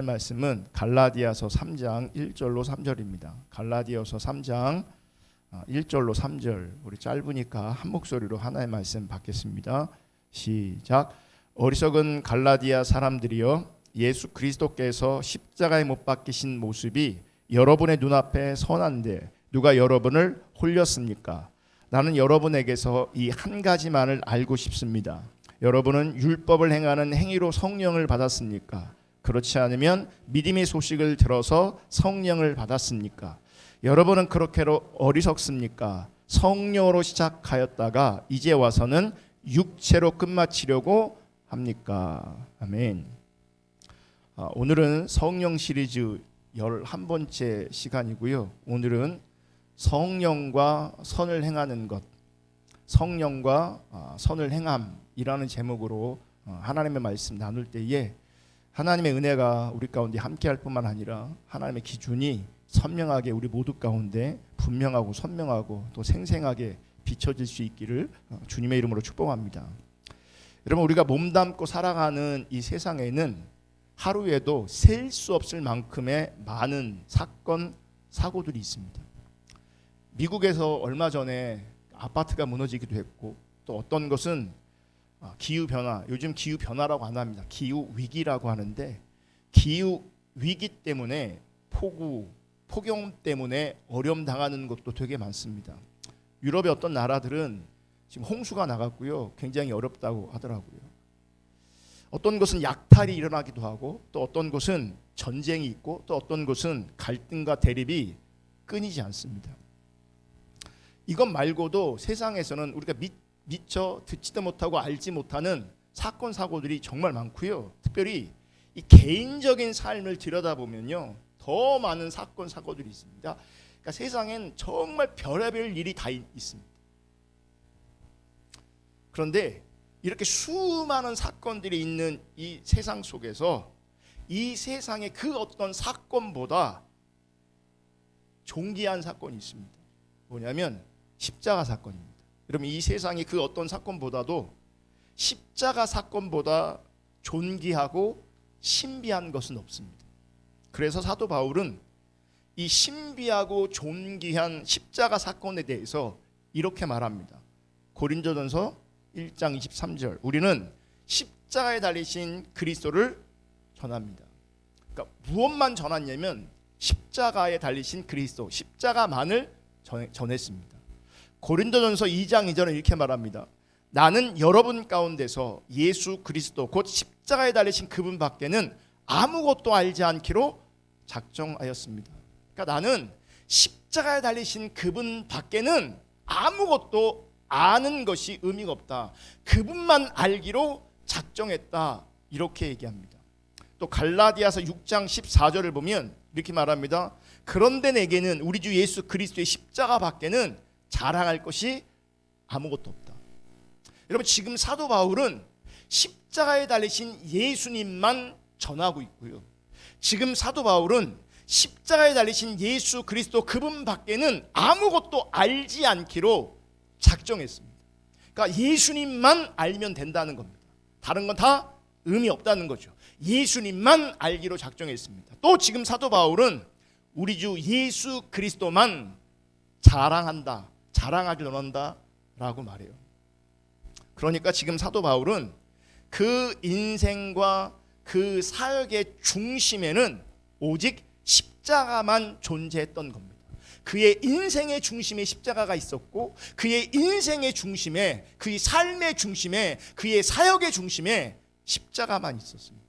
말씀은 갈라디아서 3장 1절로 3절입니다. 갈라디아서 3장 1절로 3절. 우리 짧으니까 한 목소리로 하나의 말씀 받겠습니다. 시작. 어리석은 갈라디아 사람들이여, 예수 그리스도께서 십자가에 못 박히신 모습이 여러분의 눈앞에 선한데 누가 여러분을 홀렸습니까? 나는 여러분에게서 이 한 가지만을 알고 싶습니다. 여러분은 율법을 행하는 행위로 성령을 받았습니까? 그렇지 않으면 믿음의 소식을 들어서 성령을 받았습니까? 여러분은 그렇게로 어리석습니까? 성령으로 시작하였다가 이제 와서는 육체로 끝마치려고 합니까? 아멘. 오늘은 성령 시리즈 11번째 시간이고요. 오늘은 성령과 선을 행하는 것, 성령과 선을 행함이라는 제목으로 하나님의 말씀 나눌 때에 하나님의 은혜가 우리 가운데 함께할 뿐만 아니라 하나님의 기준이 선명하게 우리 모두 가운데 분명하고 선명하고 또 생생하게 비춰질 수 있기를 주님의 이름으로 축복합니다. 여러분, 우리가 몸담고 살아가는 이 세상에는 하루에도 셀 수 없을 만큼의 많은 사건, 사고들이 있습니다. 미국에서 얼마 전에 아파트가 무너지기도 했고, 또 어떤 것은 기후변화, 요즘 기후변화라고 안 합니다. 기후위기라고 하는데, 기후위기 때문에 폭염 때문에 어려움 당하는 것도 되게 많습니다. 유럽의 어떤 나라들은 지금 홍수가 나갔고요, 굉장히 어렵다고 하더라고요. 어떤 곳은 약탈이 일어나기도 하고, 또 어떤 곳은 전쟁이 있고, 또 어떤 곳은 갈등과 대립이 끊이지 않습니다. 이것 말고도 세상에서는 우리가 미처 듣지도 못하고 알지 못하는 사건 사고들이 정말 많고요. 특별히 이 개인적인 삶을 들여다보면요, 더 많은 사건 사고들이 있습니다. 그러니까 세상엔 정말 별의별 일이 다 있습니다. 그런데 이렇게 수많은 사건들이 있는 이 세상 속에서 이 세상의 그 어떤 사건보다 존귀한 사건이 있습니다. 뭐냐면 십자가 사건입니다. 여러분, 이 세상의 그 어떤 사건보다도 십자가 사건보다 존귀하고 신비한 것은 없습니다. 그래서 사도 바울은 이 신비하고 존귀한 십자가 사건에 대해서 이렇게 말합니다. 고린도전서 1장 23절. 우리는 십자가에 달리신 그리스도를 전합니다. 그러니까 무엇만 전했냐면 십자가에 달리신 그리스도, 십자가만을 전했습니다. 고린도전서 2장 2절은 이렇게 말합니다. 나는 여러분 가운데서 예수 그리스도 곧 십자가에 달리신 그분 밖에는 아무것도 알지 않기로 작정하였습니다. 그러니까 나는 십자가에 달리신 그분 밖에는 아무것도 아는 것이 의미가 없다. 그분만 알기로 작정했다. 이렇게 얘기합니다. 또 갈라디아서 6장 14절을 보면 이렇게 말합니다. 그런데 내게는 우리 주 예수 그리스도의 십자가 밖에는 자랑할 것이 아무것도 없다. 여러분, 지금 사도 바울은 십자가에 달리신 예수님만 전하고 있고요. 지금 사도 바울은 십자가에 달리신 예수 그리스도 그분 밖에는 아무것도 알지 않기로 작정했습니다. 그러니까 예수님만 알면 된다는 겁니다. 다른 건 다 의미 없다는 거죠. 예수님만 알기로 작정했습니다. 또 지금 사도 바울은 우리 주 예수 그리스도만 자랑하길 원한다라고 말해요. 그러니까 지금 사도 바울은 그 인생과 그 사역의 중심에는 오직 십자가만 존재했던 겁니다. 그의 인생의 중심에 십자가가 있었고, 그의 인생의 중심에, 그의 삶의 중심에, 그의 사역의 중심에 십자가만 있었습니다.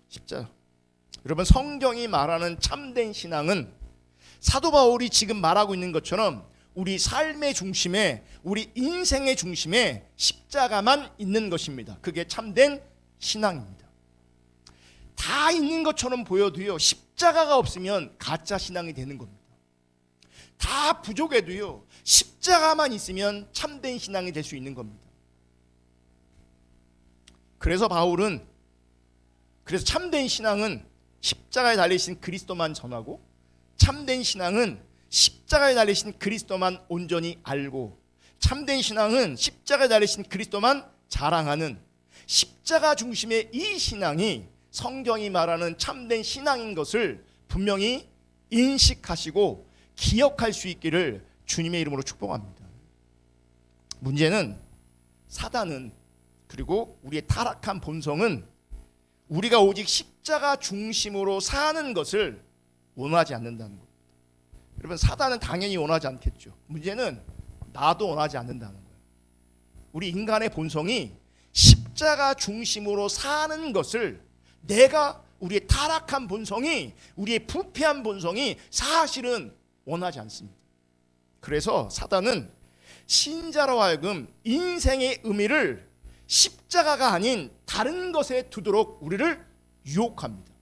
십자가. 여러분, 성경이 말하는 참된 신앙은 사도 바울이 지금 말하고 있는 것처럼 우리 삶의 중심에, 우리 인생의 중심에 십자가만 있는 것입니다. 그게 참된 신앙입니다. 다 있는 것처럼 보여도요, 십자가가 없으면 가짜 신앙이 되는 겁니다. 다 부족해도요, 십자가만 있으면 참된 신앙이 될 수 있는 겁니다. 그래서 참된 신앙은 십자가에 달리신 그리스도만 전하고, 참된 신앙은 십자가에 달리신 그리스도만 온전히 알고, 참된 신앙은 십자가에 달리신 그리스도만 자랑하는 십자가 중심의 이 신앙이 성경이 말하는 참된 신앙인 것을 분명히 인식하시고 기억할 수 있기를 주님의 이름으로 축복합니다. 문제는 사단은, 그리고 우리의 타락한 본성은 우리가 오직 십자가 중심으로 사는 것을 원하지 않는다는 겁니다. 여러분, 사단은 당연히 원하지 않겠죠. 문제는 나도 원하지 않는다는 거예요. 우리 인간의 본성이 십자가 중심으로 사는 것을, 내가, 우리의 타락한 본성이, 우리의 부패한 본성이 사실은 원하지 않습니다. 그래서 사단은 신자로 하여금 인생의 의미를 십자가가 아닌 다른 것에 두도록 우리를 유혹합니다.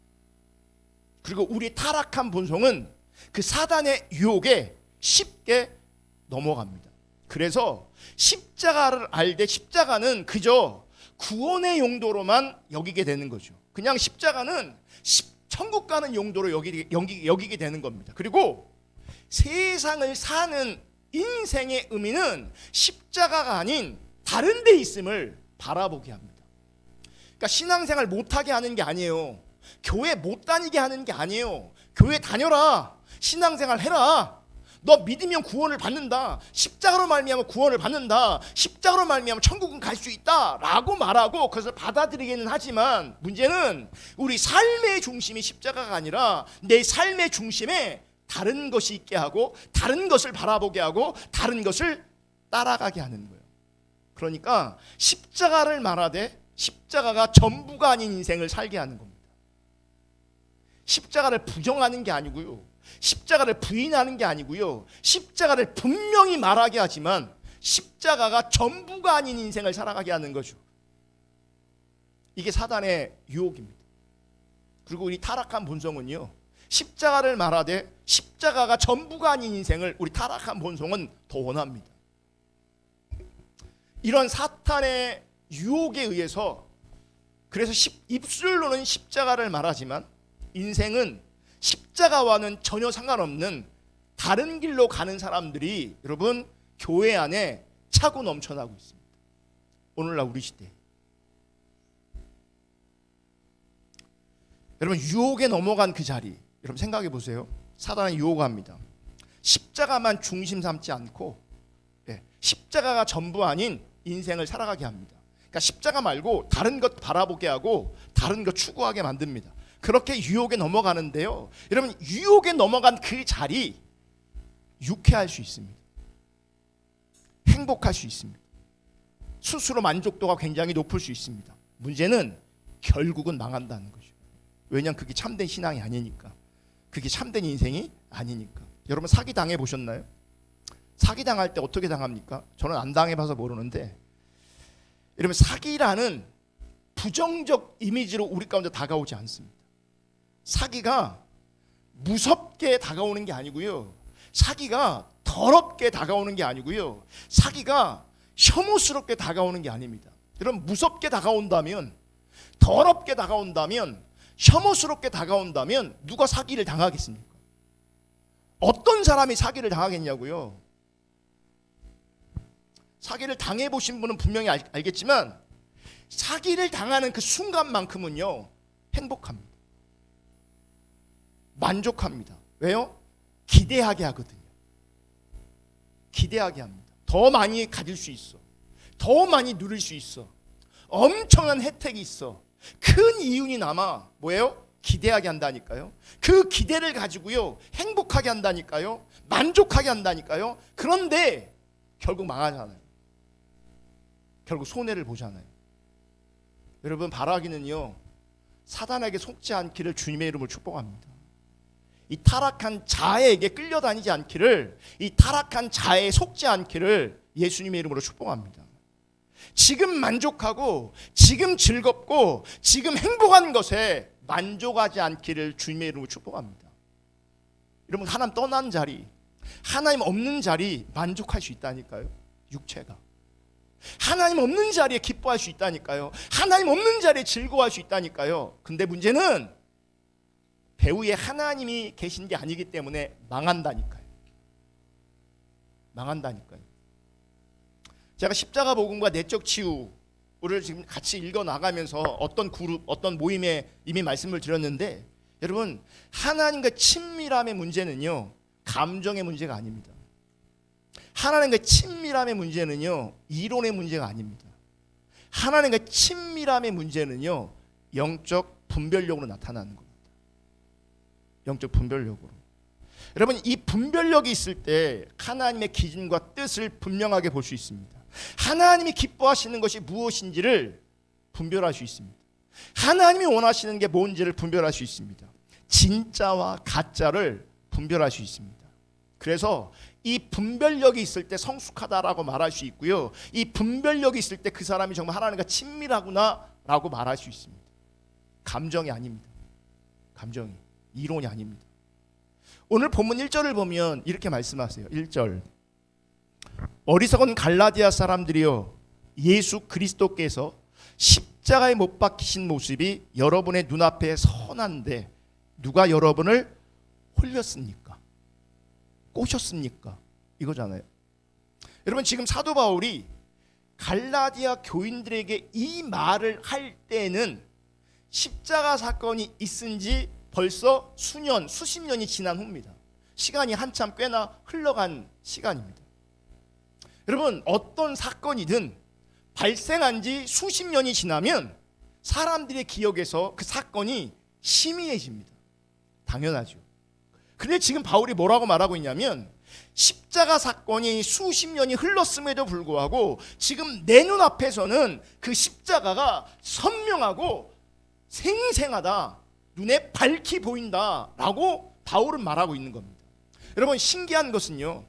그리고 우리 타락한 본성은 그 사단의 유혹에 쉽게 넘어갑니다. 그래서 십자가를 알되 십자가는 그저 구원의 용도로만 여기게 되는 거죠. 그냥 십자가는 천국 가는 용도로 여기게 되는 겁니다. 그리고 세상을 사는 인생의 의미는 십자가가 아닌 다른 데 있음을 바라보게 합니다. 그러니까 신앙생활 못하게 하는 게 아니에요. 교회 못 다니게 하는 게 아니에요. 교회 다녀라. 신앙생활 해라. 너 믿으면 구원을 받는다. 십자가로 말미암아 구원을 받는다. 십자가로 말미암아 천국은 갈 수 있다 라고 말하고 그것을 받아들이기는 하지만, 문제는 우리 삶의 중심이 십자가가 아니라 내 삶의 중심에 다른 것이 있게 하고, 다른 것을 바라보게 하고, 다른 것을 따라가게 하는 거예요. 그러니까 십자가를 말하되 십자가가 전부가 아닌 인생을 살게 하는 겁니다. 십자가를 부정하는 게 아니고요, 십자가를 부인하는 게 아니고요, 십자가를 분명히 말하게 하지만 십자가가 전부가 아닌 인생을 살아가게 하는 거죠. 이게 사단의 유혹입니다. 그리고 우리 타락한 본성은요, 십자가를 말하되 십자가가 전부가 아닌 인생을 우리 타락한 본성은 더 원합니다. 이런 사탄의 유혹에 의해서, 그래서 입술로는 십자가를 말하지만 인생은 십자가와는 전혀 상관없는 다른 길로 가는 사람들이 여러분 교회 안에 차고 넘쳐나고 있습니다. 오늘날 우리 시대. 여러분, 유혹에 넘어간 그 자리, 여러분 생각해 보세요. 사단은 유혹합니다. 십자가만 중심 삼지 않고 십자가가 전부 아닌 인생을 살아가게 합니다. 그러니까 십자가 말고 다른 것 바라보게 하고 다른 것 추구하게 만듭니다. 그렇게 유혹에 넘어가는데요, 여러분 유혹에 넘어간 그 자리 유쾌할 수 있습니다. 행복할 수 있습니다. 스스로 만족도가 굉장히 높을 수 있습니다. 문제는 결국은 망한다는 거죠. 왜냐하면 그게 참된 신앙이 아니니까, 그게 참된 인생이 아니니까. 여러분 사기 당해 보셨나요? 사기 당할 때 어떻게 당합니까? 저는 안 당해봐서 모르는데, 여러분 사기라는 부정적 이미지로 우리 가운데 다가오지 않습니다. 사기가 무섭게 다가오는 게 아니고요, 사기가 더럽게 다가오는 게 아니고요, 사기가 혐오스럽게 다가오는 게 아닙니다. 여러분 무섭게 다가온다면, 더럽게 다가온다면, 혐오스럽게 다가온다면 누가 사기를 당하겠습니까? 어떤 사람이 사기를 당하겠냐고요. 사기를 당해보신 분은 분명히 알겠지만 사기를 당하는 그 순간만큼은요 행복합니다. 만족합니다. 왜요? 기대하게 하거든요. 기대하게 합니다. 더 많이 가질 수 있어. 더 많이 누릴 수 있어. 엄청난 혜택이 있어. 큰 이윤이 남아. 뭐예요? 기대하게 한다니까요. 그 기대를 가지고요 행복하게 한다니까요. 만족하게 한다니까요. 그런데 결국 망하잖아요. 결국 손해를 보잖아요. 여러분 바라기는요, 사단에게 속지 않기를 주님의 이름으로 축복합니다. 이 타락한 자에게 끌려다니지 않기를, 이 타락한 자에 속지 않기를 예수님의 이름으로 축복합니다. 지금 만족하고 지금 즐겁고 지금 행복한 것에 만족하지 않기를 주님의 이름으로 축복합니다. 여러분 하나님 떠난 자리, 하나님 없는 자리 만족할 수 있다니까요. 육체가 하나님 없는 자리에 기뻐할 수 있다니까요. 하나님 없는 자리에 즐거워할 수 있다니까요. 근데 문제는 배후에 하나님이 계신 게 아니기 때문에 망한다니까요. 망한다니까요. 제가 십자가 복음과 내적 치유로 우리를 지금 같이 읽어 나가면서 어떤 그룹, 어떤 모임에 이미 말씀을 드렸는데, 여러분, 하나님과 친밀함의 문제는요, 감정의 문제가 아닙니다. 하나님과 친밀함의 문제는요, 이론의 문제가 아닙니다. 하나님과 친밀함의 문제는요, 영적 분별력으로 나타나는 겁니다. 영적 분별력으로. 여러분, 이 분별력이 있을 때 하나님의 기준과 뜻을 분명하게 볼 수 있습니다. 하나님이 기뻐하시는 것이 무엇인지를 분별할 수 있습니다. 하나님이 원하시는 게 뭔지를 분별할 수 있습니다. 진짜와 가짜를 분별할 수 있습니다. 그래서 이 분별력이 있을 때 성숙하다라고 말할 수 있고요, 이 분별력이 있을 때 그 사람이 정말 하나님과 친밀하구나라고 말할 수 있습니다. 감정이 아닙니다. 감정이, 이론이 아닙니다. 오늘 본문 1절을 보면 이렇게 말씀하세요. 1절, 어리석은 갈라디아 사람들이여, 예수 그리스도께서 십자가에 못 박히신 모습이 여러분의 눈앞에 선한데 누가 여러분을 홀렸습니까? 꼬셨습니까? 이거잖아요. 여러분, 지금 사도 바울이 갈라디아 교인들에게 이 말을 할 때는 십자가 사건이 있은 지 벌써 수년, 수십 년이 지난 후입니다. 시간이 한참 꽤나 흘러간 시간입니다. 여러분, 어떤 사건이든 발생한 지 수십 년이 지나면 사람들의 기억에서 그 사건이 희미해집니다. 당연하죠. 근데 지금 바울이 뭐라고 말하고 있냐면, 십자가 사건이 수십 년이 흘렀음에도 불구하고 지금 내 눈앞에서는 그 십자가가 선명하고 생생하다, 눈에 밝히 보인다라고 바울은 말하고 있는 겁니다. 여러분, 신기한 것은요,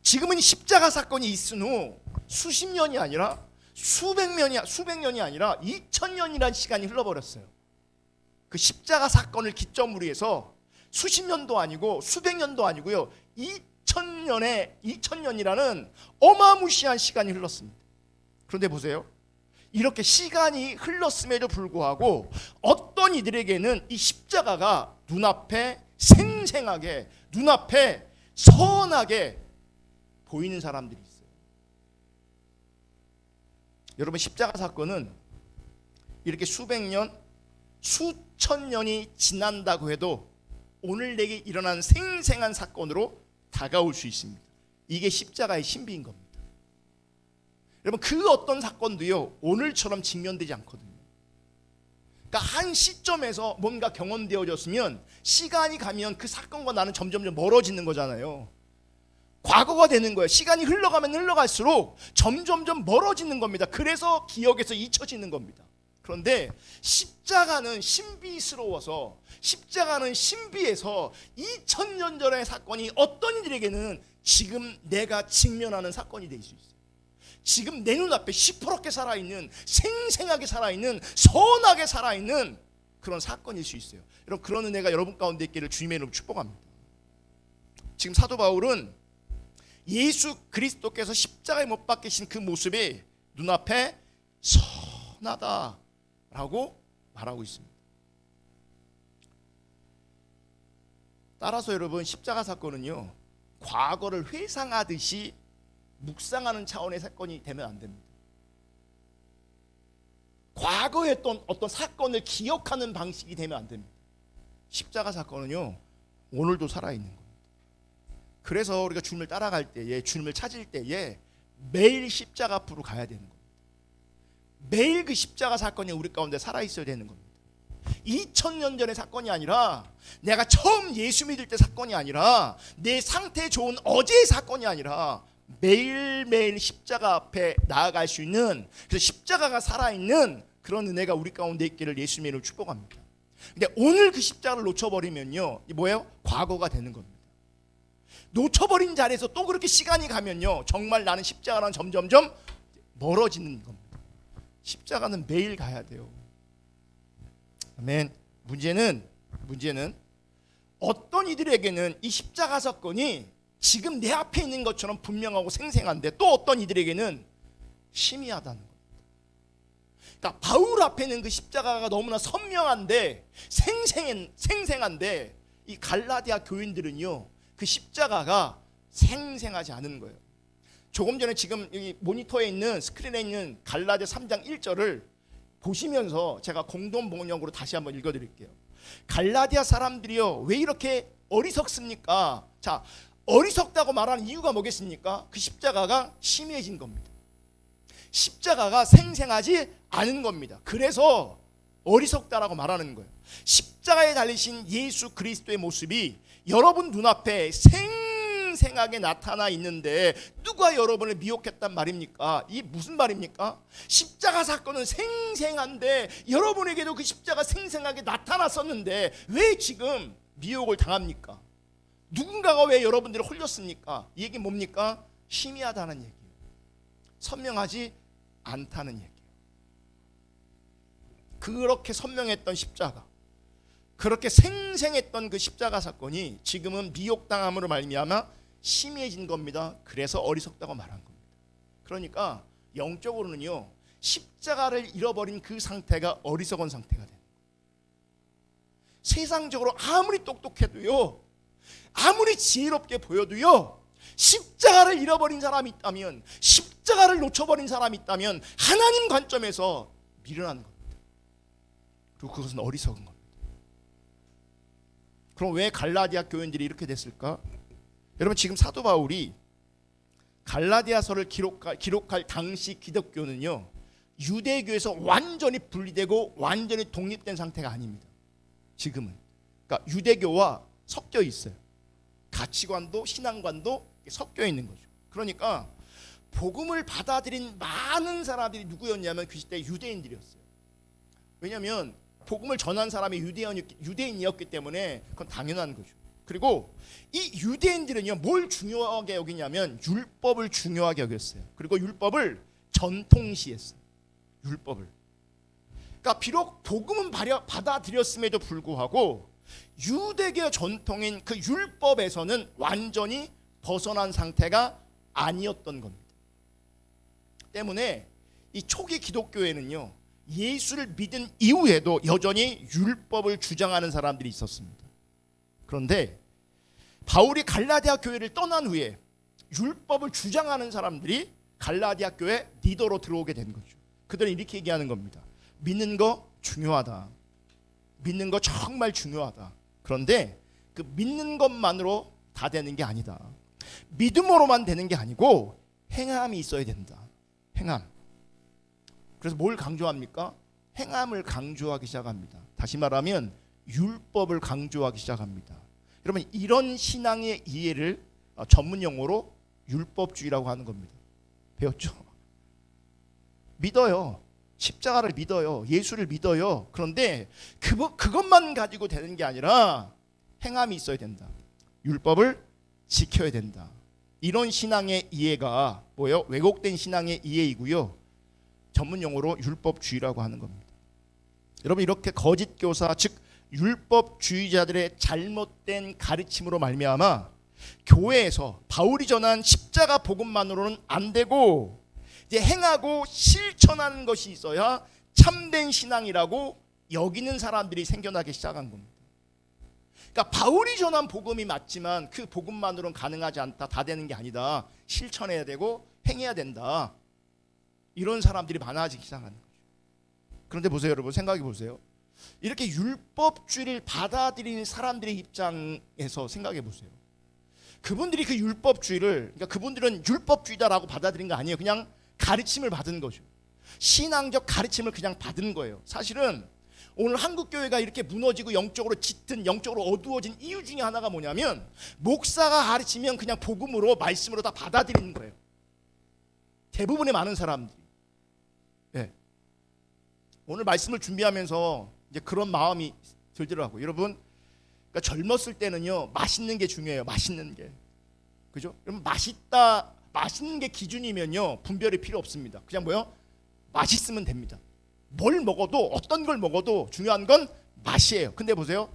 지금은 십자가 사건이 있은 후 수십 년이 아니라 수백 년이 아니라 2000년이라는 시간이 흘러버렸어요. 그 십자가 사건을 기점으로 해서 수십 년도 아니고 수백 년도 아니고요, 2000년이라는 어마무시한 시간이 흘렀습니다. 그런데 보세요, 이렇게 시간이 흘렀음에도 불구하고 어떤 이들에게는 이 십자가가 눈앞에 생생하게, 눈앞에 선하게 보이는 사람들이 있어요. 여러분, 십자가 사건은 이렇게 수백 년, 수천 년이 지난다고 해도 오늘 내게 일어난 생생한 사건으로 다가올 수 있습니다. 이게 십자가의 신비인 겁니다. 여러분, 그 어떤 사건도요, 오늘처럼 직면되지 않거든요. 그러니까 한 시점에서 뭔가 경험되어졌으면 시간이 가면 그 사건과 나는 점점 멀어지는 거잖아요. 과거가 되는 거예요. 시간이 흘러가면 흘러갈수록 점점점 멀어지는 겁니다. 그래서 기억에서 잊혀지는 겁니다. 그런데 십자가는 신비스러워서, 십자가는 신비해서 2000년 전의 사건이 어떤 이들에게는 지금 내가 직면하는 사건이 될 수 있어요. 지금 내 눈앞에 시퍼렇게 살아있는, 생생하게 살아있는, 선하게 살아있는 그런 사건일 수 있어요. 여러분, 그런 은혜가 여러분 가운데 있기를 주님의 이름으로 축복합니다. 지금 사도 바울은 예수 그리스도께서 십자가에 못 박히신 그 모습이 눈앞에 선하다라고 말하고 있습니다. 따라서 여러분, 십자가 사건은요, 과거를 회상하듯이 묵상하는 차원의 사건이 되면 안 됩니다. 과거에 했던 어떤 사건을 기억하는 방식이 되면 안 됩니다. 십자가 사건은요, 오늘도 살아있는 겁니다. 그래서 우리가 주님을 따라갈 때에, 주님을 찾을 때에 매일 십자가 앞으로 가야 되는 겁니다. 매일 그 십자가 사건이 우리 가운데 살아있어야 되는 겁니다. 2000년 전의 사건이 아니라, 내가 처음 예수 믿을 때 사건이 아니라, 내 상태 좋은 어제의 사건이 아니라 매일매일 십자가 앞에 나아갈 수 있는, 그래서 십자가가 살아있는 그런 은혜가 우리 가운데 있기를 예수님의 이름으로 축복합니다. 근데 오늘 그 십자가를 놓쳐버리면요, 뭐예요? 과거가 되는 겁니다. 놓쳐버린 자리에서 또 그렇게 시간이 가면요, 정말 나는 십자가랑 점점점 멀어지는 겁니다. 십자가는 매일 가야 돼요. 아멘. 문제는 어떤 이들에게는 이 십자가 사건이 지금 내 앞에 있는 것처럼 분명하고 생생한데, 또 어떤 이들에게는 희미하다는 겁니다. 그러니까 바울 앞에는 그 십자가가 너무나 선명한데, 생생한데, 이 갈라디아 교인들은요, 그 십자가가 생생하지 않은 거예요. 조금 전에 지금 여기 모니터에 있는 스크린에 있는 갈라디아 3장 1절을 보시면서 제가 공동 번역으로 다시 한번 읽어드릴게요. 갈라디아 사람들이요, 왜 이렇게 어리석습니까? 자, 어리석다고 말하는 이유가 뭐겠습니까? 그 십자가가 심해진 겁니다. 십자가가 생생하지 않은 겁니다. 그래서 어리석다라고 말하는 거예요. 십자가에 달리신 예수 그리스도의 모습이 여러분 눈앞에 생생하게 나타나 있는데 누가 여러분을 미혹했단 말입니까? 이게 무슨 말입니까? 십자가 사건은 생생한데 여러분에게도 그 십자가 생생하게 나타났었는데 왜 지금 미혹을 당합니까? 누군가가 왜 여러분들을 홀렸습니까? 이 얘기 뭡니까? 희미하다는 얘기예요. 선명하지 않다는 얘기예요. 그렇게 선명했던 십자가, 그렇게 생생했던 그 십자가 사건이 지금은 미혹당함으로 말미암아 심해진 겁니다. 그래서 어리석다고 말한 겁니다. 그러니까 영적으로는요, 십자가를 잃어버린 그 상태가 어리석은 상태가 돼요. 세상적으로 아무리 똑똑해도요, 아무리 지혜롭게 보여도요, 십자가를 잃어버린 사람이 있다면, 십자가를 놓쳐버린 사람이 있다면 하나님 관점에서 미련한 겁니다. 그리고 그것은 어리석은 겁니다. 그럼 왜 갈라디아 교인들이 이렇게 됐을까? 여러분, 지금 사도 바울이 갈라디아서를 기록할 당시 기독교는요, 유대교에서 완전히 분리되고 완전히 독립된 상태가 아닙니다. 지금은 그러니까 유대교와 섞여 있어요. 가치관도 신앙관도 섞여 있는 거죠. 그러니까 복음을 받아들인 많은 사람들이 누구였냐면 그 시대 유대인들이었어요. 왜냐하면 복음을 전한 사람이 유대인이었기 때문에 그건 당연한 거죠. 그리고 이 유대인들은요, 뭘 중요하게 여기냐면 율법을 중요하게 여겼어요. 그리고 율법을 전통시했어요. 율법을. 그러니까 비록 복음은 받아들였음에도 불구하고 유대교 전통인 그 율법에서는 완전히 벗어난 상태가 아니었던 겁니다. 때문에 이 초기 기독교에는요, 예수를 믿은 이후에도 여전히 율법을 주장하는 사람들이 있었습니다. 그런데 바울이 갈라디아 교회를 떠난 후에 율법을 주장하는 사람들이 갈라디아 교회 리더로 들어오게 된 거죠. 그들은 이렇게 얘기하는 겁니다. 믿는 거 중요하다. 믿는 거 정말 중요하다. 그런데 그 믿는 것만으로 다 되는 게 아니다. 믿음으로만 되는 게 아니고 행함이 있어야 된다. 행함. 그래서 뭘 강조합니까? 행함을 강조하기 시작합니다. 다시 말하면 율법을 강조하기 시작합니다. 여러분, 이런 신앙의 이해를 전문 용어로 율법주의라고 하는 겁니다. 배웠죠? 믿어요. 십자가를 믿어요. 예수를 믿어요. 그런데 그것만 가지고 되는 게 아니라 행함이 있어야 된다. 율법을 지켜야 된다. 이런 신앙의 이해가 뭐예요? 왜곡된 신앙의 이해이고요. 전문 용어로 율법주의라고 하는 겁니다. 여러분, 이렇게 거짓 교사, 즉 율법주의자들의 잘못된 가르침으로 말미암아 교회에서 바울이 전한 십자가 복음만으로는 안 되고 이제 행하고 실천하는 것이 있어야 참된 신앙이라고 여기는 사람들이 생겨나기 시작한 겁니다. 그러니까 바울이 전한 복음이 맞지만 그 복음만으로는 가능하지 않다. 다 되는 게 아니다. 실천해야 되고 행해야 된다. 이런 사람들이 많아지기 시작하는 거죠. 그런데 보세요, 여러분, 생각해 보세요. 이렇게 율법주의를 받아들이는 사람들의 입장에서 생각해 보세요. 그분들이 그 율법주의를, 그러니까 그분들은 율법주의다라고 받아들인 거 아니에요. 그냥 가르침을 받은 거죠. 신앙적 가르침을 그냥 받은 거예요. 사실은 오늘 한국교회가 이렇게 무너지고 영적으로 짙은, 영적으로 어두워진 이유 중에 하나가 뭐냐면 목사가 가르치면 그냥 복음으로, 말씀으로 다 받아들이는 거예요. 대부분의 많은 사람들이. 네. 오늘 말씀을 준비하면서 이제 그런 마음이 들더라고요. 여러분, 그러니까 젊었을 때는요, 맛있는 게 중요해요. 맛있는 게. 그죠? 여러분, 맛있는 게 기준이면요, 분별이 필요 없습니다. 그냥 뭐요? 맛있으면 됩니다. 뭘 먹어도, 어떤 걸 먹어도 중요한 건 맛이에요. 근데 보세요.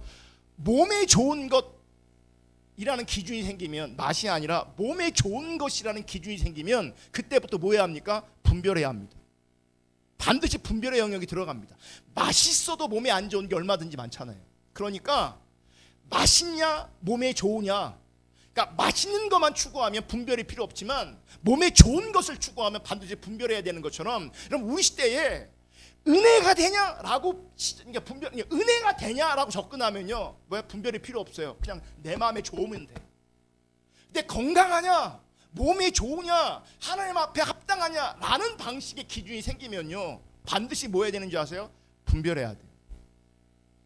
몸에 좋은 것이라는 기준이 생기면, 맛이 아니라 몸에 좋은 것이라는 기준이 생기면 그때부터 뭐 해야 합니까? 분별해야 합니다. 반드시 분별의 영역이 들어갑니다. 맛있어도 몸에 안 좋은 게 얼마든지 많잖아요. 그러니까 맛있냐 몸에 좋으냐, 그러니까 그러니까 맛있는 것만 추구하면 분별이 필요 없지만 몸에 좋은 것을 추구하면 반드시 분별해야 되는 것처럼, 여러분 우리 시대에 은혜가 되냐라고, 그러니까 은혜가 되냐라고 접근하면요, 뭐야, 분별이 필요 없어요. 그냥 내 마음에 좋으면 돼. 근데 건강하냐, 몸이 좋으냐, 하나님 앞에 합당하냐라는 방식의 기준이 생기면요, 반드시 뭐 해야 되는지 아세요? 분별해야 돼요.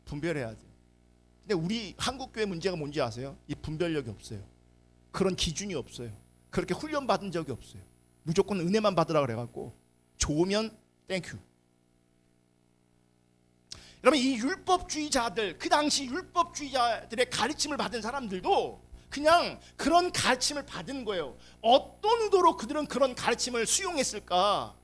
분별해야 돼요. 근데 우리 한국교회 문제가 뭔지 아세요? 이 분별력이 없어요. 그런 기준이 없어요. 그렇게 훈련 받은 적이 없어요. 무조건 은혜만 받으라 그래갖고 좋으면 땡큐. 여러분, 이 율법주의자들, 그 당시 율법주의자들의 가르침을 받은 사람들도 그냥 그런 가르침을 받은 거예요. 어떤 의도로 그들은 그런 가르침을 수용했을까?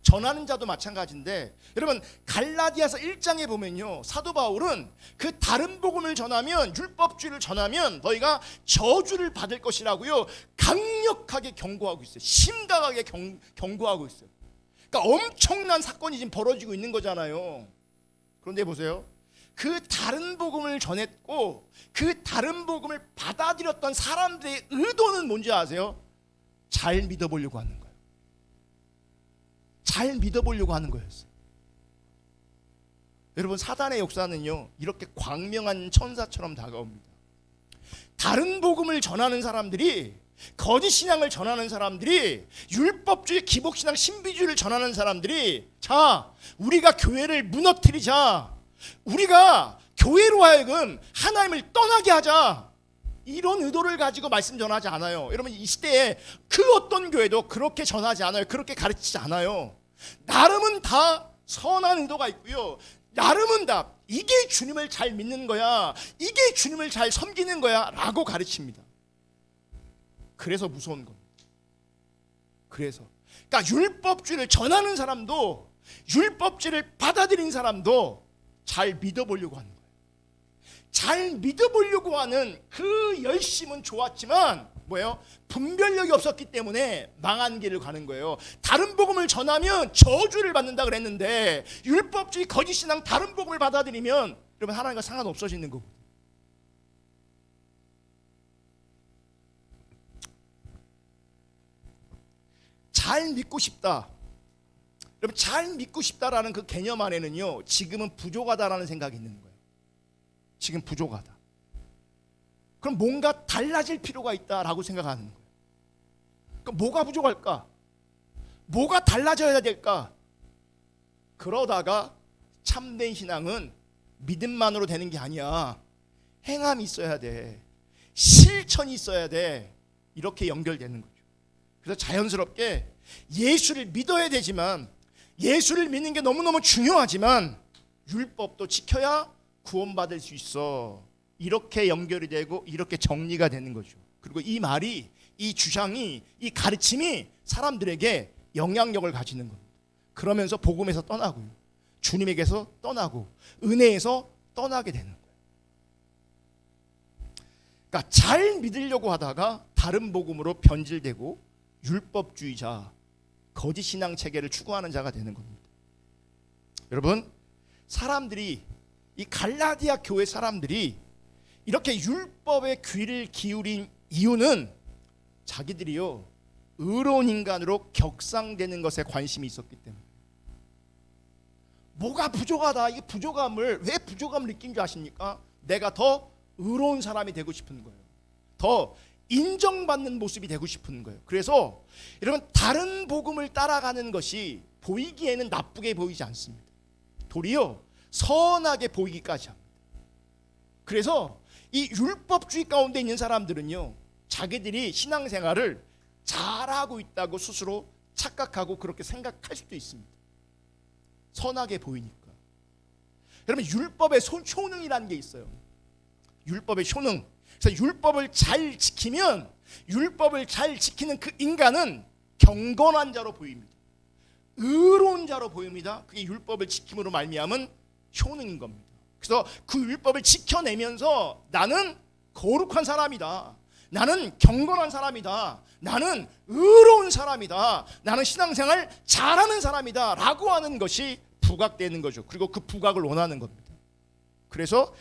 전하는 자도 마찬가지인데, 여러분 갈라디아서 1장에 보면요, 사도 바울은 그 다른 복음을 전하면, 율법주의를 전하면 너희가 저주를 받을 것이라고요 강력하게 경고하고 있어요. 심각하게 경고하고 있어요. 그러니까 엄청난 사건이 지금 벌어지고 있는 거잖아요. 그런데 보세요, 그 다른 복음을 전했고 그 다른 복음을 받아들였던 사람들의 의도는 뭔지 아세요? 잘 믿어보려고 하는 거예요. 잘 믿어보려고 하는 거였어요. 여러분, 사단의 역사는요 이렇게 광명한 천사처럼 다가옵니다. 다른 복음을 전하는 사람들이, 거짓 신앙을 전하는 사람들이, 율법주의, 기복신앙, 신비주의를 전하는 사람들이, 자, 우리가 교회를 무너뜨리자, 우리가 교회로 하여금 하나님을 떠나게 하자, 이런 의도를 가지고 말씀 전하지 않아요. 여러분, 이 시대에 그 어떤 교회도 그렇게 전하지 않아요. 그렇게 가르치지 않아요. 나름은 다 선한 의도가 있고요, 나름은 다 이게 주님을 잘 믿는 거야, 이게 주님을 잘 섬기는 거야 라고 가르칩니다. 그래서 무서운 겁니다. 그래서 그러니까 율법주의를 전하는 사람도, 율법주의를 받아들인 사람도 잘 믿어보려고 하는 거예요. 잘 믿어보려고 하는 그 열심은 좋았지만 뭐예요? 분별력이 없었기 때문에 망한 길을 가는 거예요. 다른 복음을 전하면 저주를 받는다 그랬는데, 율법주의, 거짓신앙, 다른 복음을 받아들이면 여러분 하나님과 상관없어지는 거고. 잘 믿고 싶다. 여러분, 잘 믿고 싶다라는 그 개념 안에는요 지금은 부족하다라는 생각이 있는 거예요. 지금 부족하다. 그럼 뭔가 달라질 필요가 있다라고 생각하는 거예요. 그럼 뭐가 부족할까? 뭐가 달라져야 될까? 그러다가 참된 신앙은 믿음만으로 되는 게 아니야. 행함이 있어야 돼. 실천이 있어야 돼. 이렇게 연결되는 거죠. 그래서 자연스럽게 예수를 믿어야 되지만, 예수를 믿는 게 너무너무 중요하지만 율법도 지켜야 구원받을 수 있어. 이렇게 연결이 되고 이렇게 정리가 되는 거죠. 그리고 이 말이, 이 주장이, 이 가르침이 사람들에게 영향력을 가지는 겁니다. 그러면서 복음에서 떠나고요, 주님에게서 떠나고 은혜에서 떠나게 되는 거예요. 그러니까 잘 믿으려고 하다가 다른 복음으로 변질되고 율법주의자, 거짓 신앙 체계를 추구하는 자가 되는 겁니다. 여러분, 사람들이, 이 갈라디아 교회 사람들이 이렇게 율법에 귀를 기울인 이유는 자기들이요 의로운 인간으로 격상되는 것에 관심이 있었기 때문에. 뭐가 부족하다, 이 부족함을, 왜 부족함을 느낀 줄 아십니까? 내가 더 의로운 사람이 되고 싶은 거예요. 더 인정받는 모습이 되고 싶은 거예요. 그래서 여러분, 다른 복음을 따라가는 것이 보이기에는 나쁘게 보이지 않습니다. 도리어 선하게 보이기까지 합니다. 그래서 이 율법주의 가운데 있는 사람들은요 자기들이 신앙생활을 잘하고 있다고 스스로 착각하고 그렇게 생각할 수도 있습니다. 선하게 보이니까. 여러분, 율법의 효능이라는 게 있어요. 율법의 효능. 그래서 율법을 잘 지키면, 율법을 잘 지키는 그 인간은 경건한 자로 보입니다. 의로운 자로 보입니다. 그게 율법을 지킴으로 말미암은 효능인 겁니다. 그래서 그 율법을 지켜내면서 나는 거룩한 사람이다, 나는 경건한 사람이다, 나는 의로운 사람이다, 나는 신앙생활 잘하는 사람이다 라고 하는 것이 부각되는 거죠. 그리고 그 부각을 원하는 겁니다. 그래서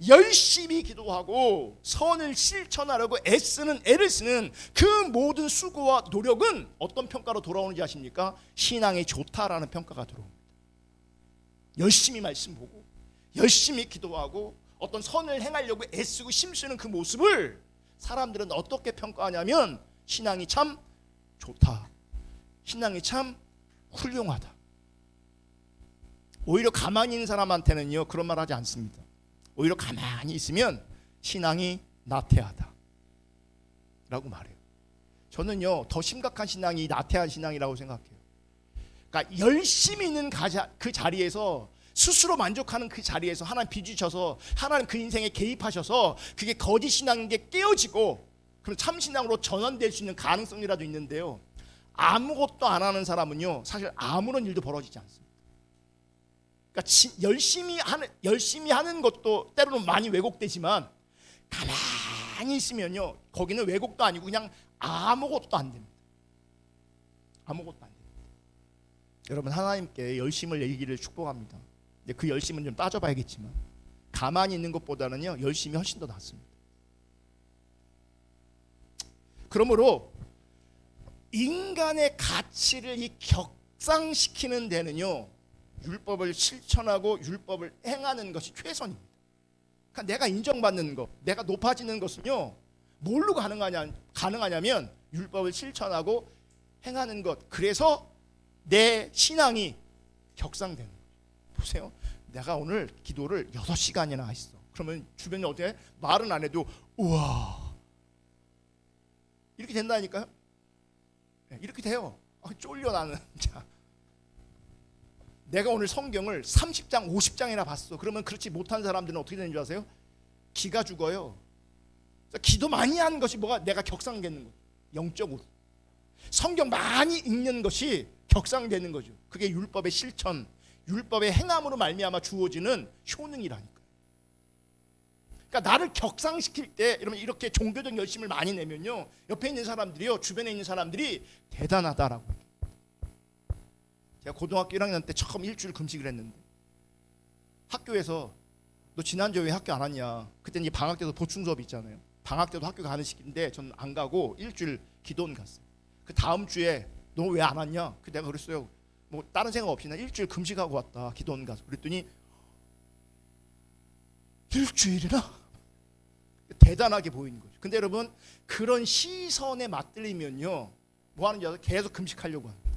열심히 기도하고 선을 실천하려고 애를 쓰는 그 모든 수고와 노력은 어떤 평가로 돌아오는지 아십니까? 신앙이 좋다라는 평가가 들어옵니다. 열심히 말씀 보고 열심히 기도하고 어떤 선을 행하려고 애쓰고 힘쓰는 그 모습을 사람들은 어떻게 평가하냐면 신앙이 참 좋다, 신앙이 참 훌륭하다. 오히려 가만히 있는 사람한테는요 그런 말 하지 않습니다. 오히려 가만히 있으면 신앙이 나태하다 라고 말해요. 저는요 더 심각한 신앙이 나태한 신앙이라고 생각해요. 그러니까 열심히 있는 그 자리에서 스스로 만족하는 그 자리에서 하나님 빚으셔서 하나님 그 인생에 개입하셔서 그게 거짓 신앙인 게 깨어지고 그럼 참 신앙으로 전환될 수 있는 가능성이라도 있는데요, 아무것도 안 하는 사람은요 사실 아무런 일도 벌어지지 않습니다. 그러니까 열심히 하는 것도 때로는 많이 왜곡되지만 가만히 있으면요 거기는 왜곡도 아니고 그냥 아무것도 안 됩니다. 아무것도 안 됩니다. 여러분, 하나님께 열심을 얘기를 축복합니다. 근데 그 열심은 좀 따져봐야겠지만 가만히 있는 것보다는요 열심이 훨씬 더 낫습니다. 그러므로 인간의 가치를 이 격상시키는 데는요 율법을 실천하고 율법을 행하는 것이 최선입니다. 그러니까 내가 인정받는 것, 내가 높아지는 것은요 뭘로 가능하냐면 율법을 실천하고 행하는 것. 그래서 내 신앙이 격상되는 거예요. 보세요, 내가 오늘 기도를 6시간이나 했어. 그러면 주변에 어떻게 말은 안 해도 우와 이렇게 된다니까요. 이렇게 돼요. 쫄려 나는. 자, 내가 오늘 성경을 30장 50장이나 봤어. 그러면 그렇지 못한 사람들은 어떻게 되는 줄 아세요? 기가 죽어요. 기도 많이 하는 것이 뭐가 내가 격상되는 거예요. 영적으로 성경 많이 읽는 것이 격상되는 거죠. 그게 율법의 실천, 율법의 행함으로 말미암아 주어지는 효능이라니까요. 그러니까 나를 격상시킬 때 여러분 이렇게 종교적 열심을 많이 내면요 옆에 있는 사람들이요 주변에 있는 사람들이 대단하다라고. 제가 고등학교 1학년 때 처음 일주일 금식을 했는데 학교에서 너 지난주에 왜 학교 안 왔냐. 그때는 이제 방학 때도 보충 수업이 있잖아요. 방학 때도 학교 가는 시기인데 저는 안 가고 일주일 기도원 갔어요. 그 다음 주에 너 왜 안 왔냐. 그 내가 그랬어요. 뭐 다른 생각 없이 나 일주일 금식하고 왔다. 기도원 가서. 그랬더니 일주일이나 대단하게 보이는 거죠. 근데 여러분 그런 시선에 맞들리면요 뭐 하는지 알아요? 계속 금식하려고 합니다.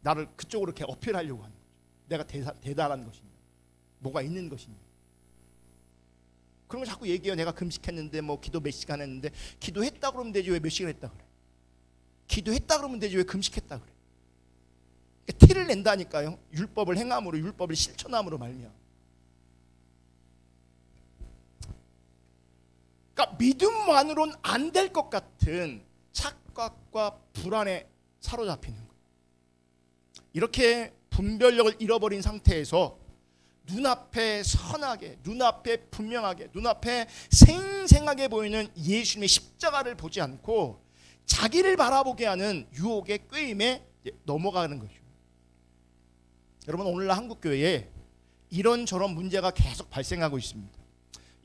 나를 그쪽으로 이렇게 어필하려고 하는 거죠. 내가 대단한 것이냐, 뭐가 있는 것이냐. 그러면 자꾸 얘기해요. 내가 금식했는데 뭐 기도 몇 시간 했는데. 기도했다 그러면 되지 왜 몇 시간 했다 그래. 기도했다 그러면 되지 왜 금식했다 그래. 그러니까 티를 낸다니까요. 율법을 행함으로, 율법을 실천함으로 말미암아. 그러니까 믿음만으로는 안 될 것 같은 착각과 불안에 사로잡히는 거예요. 이렇게 분별력을 잃어버린 상태에서 눈앞에 선하게, 눈앞에 분명하게, 눈앞에 생생하게 보이는 예수님의 십자가를 보지 않고 자기를 바라보게 하는 유혹의 꾀임에 넘어가는 거죠. 여러분, 오늘날 한국교회에 이런저런 문제가 계속 발생하고 있습니다.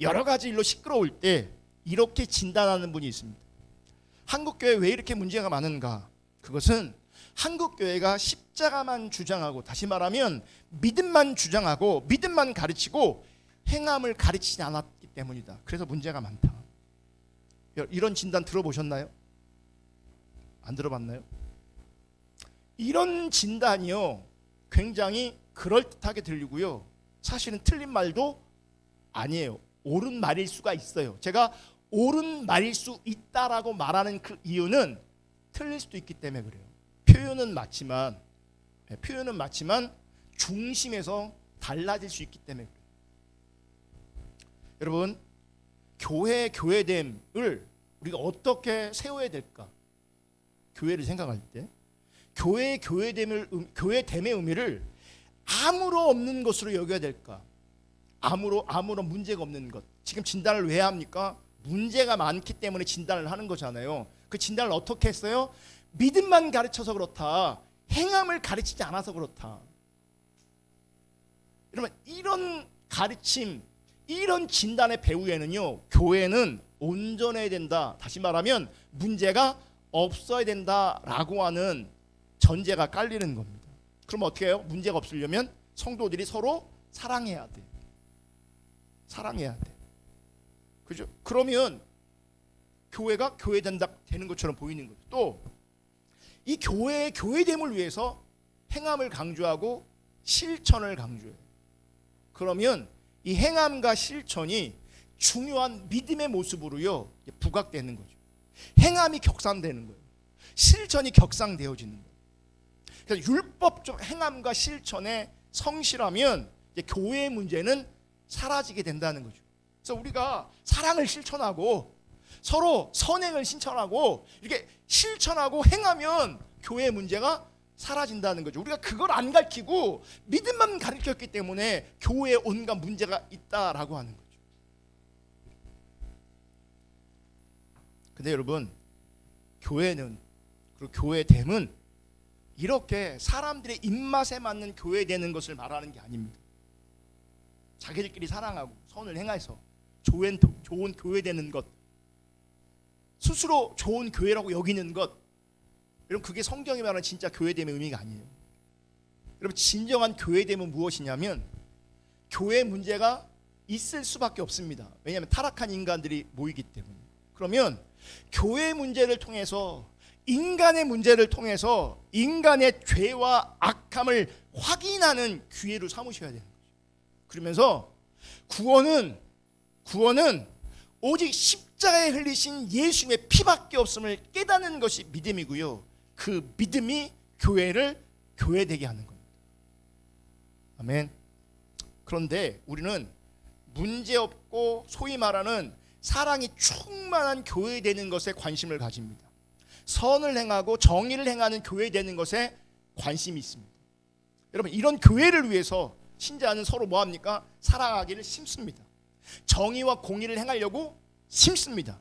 여러 가지 일로 시끄러울 때 이렇게 진단하는 분이 있습니다. 한국교회 왜 이렇게 문제가 많은가? 그것은 한국교회가 십자가만 주장하고, 다시 말하면 믿음만 주장하고 믿음만 가르치고 행함을 가르치지 않았기 때문이다. 그래서 문제가 많다. 이런 진단 들어보셨나요? 안 들어봤나요? 이런 진단이요 굉장히 그럴듯하게 들리고요 사실은 틀린 말도 아니에요. 옳은 말일 수가 있어요. 제가 옳은 말일 수 있다라고 말하는 그 이유는 틀릴 수도 있기 때문에 그래요. 표현은 맞지만 중심에서 달라질 수 있기 때문에 그래요. 여러분, 교회됨을 우리가 어떻게 세워야 될까? 교회를 생각할 때 교회됨의 의미를 아무로 없는 것으로 여겨야 될까? 아무런 문제가 없는 것. 지금 진단을 왜 합니까? 문제가 많기 때문에 진단을 하는 거잖아요. 그 진단을 어떻게 했어요? 믿음만 가르쳐서 그렇다. 행함을 가르치지 않아서 그렇다. 여러분, 이런 가르침, 이런 진단의 배후에는요, 교회는 온전해야 된다, 다시 말하면 문제가 없어야 된다라고 하는 전제가 깔리는 겁니다. 그럼 어떻게 해요? 문제가 없으려면 성도들이 서로 사랑해야 돼. 사랑해야 돼. 그죠? 그러면 교회가 되는 것처럼 보이는 거죠. 또 이 교회의 교회됨을 위해서 행함을 강조하고 실천을 강조해요. 그러면 이 행함과 실천이 중요한 믿음의 모습으로요 부각되는 거죠. 행함이 격상되는 거예요. 실천이 격상되어지는 거예요. 그래서 율법적 행함과 실천에 성실하면 이제 교회의 문제는 사라지게 된다는 거죠. 그래서 우리가 사랑을 실천하고 서로 선행을 실천하고 이렇게 실천하고 행하면 교회의 문제가 사라진다는 거죠. 우리가 그걸 안 가르치고 믿음만 가르쳤기 때문에 교회에 온갖 문제가 있다라고 하는 거죠. 근데 여러분, 교회는, 그리고 교회됨은 이렇게 사람들의 입맛에 맞는 교회되는 것을 말하는 게 아닙니다. 자기들끼리 사랑하고 선을 행해서 좋은 교회되는 것, 스스로 좋은 교회라고 여기는 것, 여러분 그게 성경이 말하는 진짜 교회됨의 의미가 아니에요. 여러분 진정한 교회됨은 무엇이냐면 교회 문제가 있을 수밖에 없습니다. 왜냐하면 타락한 인간들이 모이기 때문에. 그러면 교회 문제를 통해서, 인간의 문제를 통해서 인간의 죄와 악함을 확인하는 기회로 삼으셔야 되는 거죠. 그러면서 구원은 오직 십자가에 흘리신 예수님의 피밖에 없음을 깨닫는 것이 믿음이고요. 그 믿음이 교회를 교회되게 하는 겁니다. 아멘. 그런데 우리는 문제없고 소위 말하는 사랑이 충만한 교회 되는 것에 관심을 가집니다. 선을 행하고 정의를 행하는 교회 되는 것에 관심이 있습니다. 여러분 이런 교회를 위해서 신자는 서로 뭐합니까? 사랑하기를 심습니다. 정의와 공의를 행하려고 심습니다.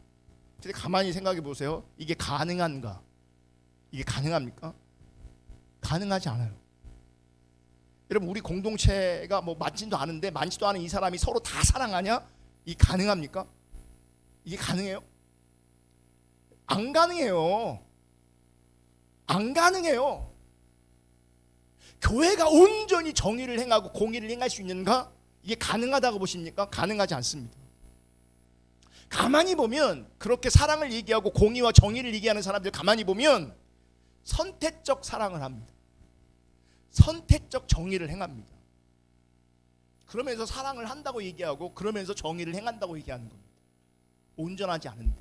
근데 가만히 생각해 보세요. 이게 가능한가? 이게 가능합니까? 가능하지 않아요. 여러분 우리 공동체가 뭐 많지도 않은데 많지도 않은 이 사람이 서로 다 사랑하냐? 이게 가능합니까? 이게 가능해요? 안 가능해요. 안 가능해요. 교회가 온전히 정의를 행하고 공의를 행할 수 있는가? 이게 가능하다고 보십니까? 가능하지 않습니다. 가만히 보면 그렇게 사랑을 얘기하고 공의와 정의를 얘기하는 사람들 가만히 보면 선택적 사랑을 합니다. 선택적 정의를 행합니다. 그러면서 사랑을 한다고 얘기하고 그러면서 정의를 행한다고 얘기하는 겁니다. 온전하지 않은데.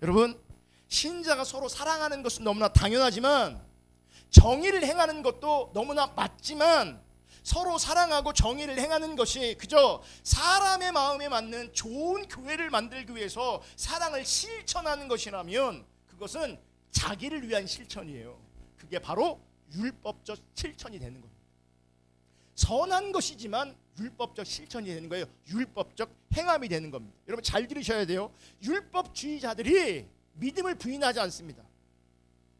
여러분 신자가 서로 사랑하는 것은 너무나 당연하지만 정의를 행하는 것도 너무나 맞지만 서로 사랑하고 정의를 행하는 것이 그저 사람의 마음에 맞는 좋은 교회를 만들기 위해서 사랑을 실천하는 것이라면 그것은 자기를 위한 실천이에요. 그게 바로 율법적 실천이 되는 겁니다. 선한 것이지만 율법적 실천이 되는 거예요. 율법적 행함이 되는 겁니다. 여러분 잘 들으셔야 돼요. 율법주의자들이 믿음을 부인하지 않습니다.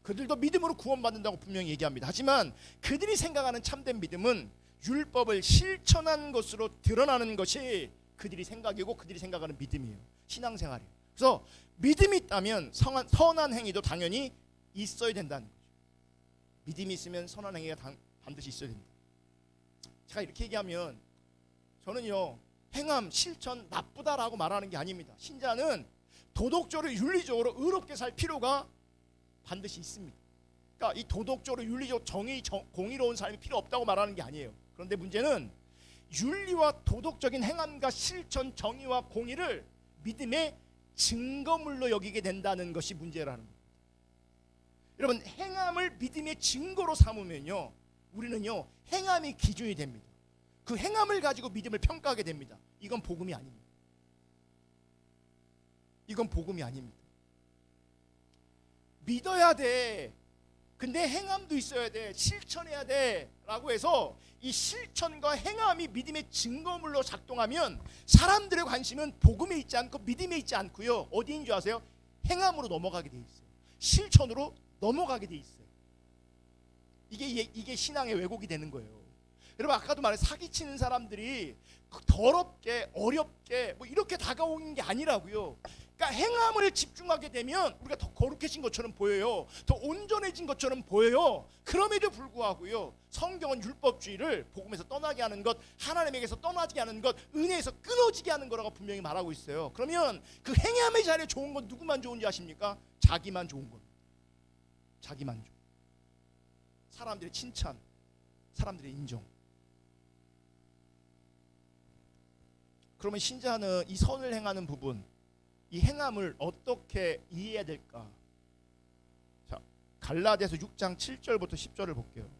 그들도 믿음으로 구원받는다고 분명히 얘기합니다. 하지만 그들이 생각하는 참된 믿음은 율법을 실천한 것으로 드러나는 것이 그들이 생각이고 그들이 생각하는 믿음이에요. 신앙생활이에요. 그래서 믿음이 있다면 선한 행위도 당연히 있어야 된다는 거죠. 믿음이 있으면 선한 행위가 반드시 있어야 됩니다. 제가 이렇게 얘기하면 저는요 행함, 실천 나쁘다라고 말하는 게 아닙니다. 신자는 도덕적으로 윤리적으로 의롭게 살 필요가 반드시 있습니다. 그러니까 이 도덕적으로 윤리적 공의로운 삶이 필요 없다고 말하는 게 아니에요. 그런데 문제는 윤리와 도덕적인 행함과 실천, 정의와 공의를 믿음의 증거물로 여기게 된다는 것이 문제라는 겁니다. 여러분 행함을 믿음의 증거로 삼으면요 우리는요 행함이 기준이 됩니다. 그 행함을 가지고 믿음을 평가하게 됩니다. 이건 복음이 아닙니다. 이건 복음이 아닙니다. 믿어야 돼. 근데 행함도 있어야 돼. 실천해야 돼. 라고 해서 이 실천과 행함이 믿음의 증거물로 작동하면 사람들의 관심은 복음에 있지 않고 믿음에 있지 않고요. 어디인 줄 아세요? 행함으로 넘어가게 돼 있어요. 실천으로 넘어가게 돼 있어요. 이게 신앙의 왜곡이 되는 거예요. 여러분 아까도 말해 사기치는 사람들이 더럽게 어렵게 뭐 이렇게 다가오는 게 아니라고요. 그러니까 행함을 집중하게 되면 우리가 더 거룩해진 것처럼 보여요. 더 온전해진 것처럼 보여요. 그럼에도 불구하고요, 성경은 율법주의를 복음에서 떠나게 하는 것, 하나님에게서 떠나게 하는 것, 은혜에서 끊어지게 하는 거라고 분명히 말하고 있어요. 그러면 그 행함의 자리에 좋은 건 누구만 좋은지 아십니까? 자기만 좋은 겁니다. 자기만 좋은, 사람들의 칭찬, 사람들의 인정. 그러면 신자는 이 선을 행하는 부분, 이 행함을 어떻게 이해해야 될까? 자, 갈라디아서 6장 7절부터 10절을 볼게요.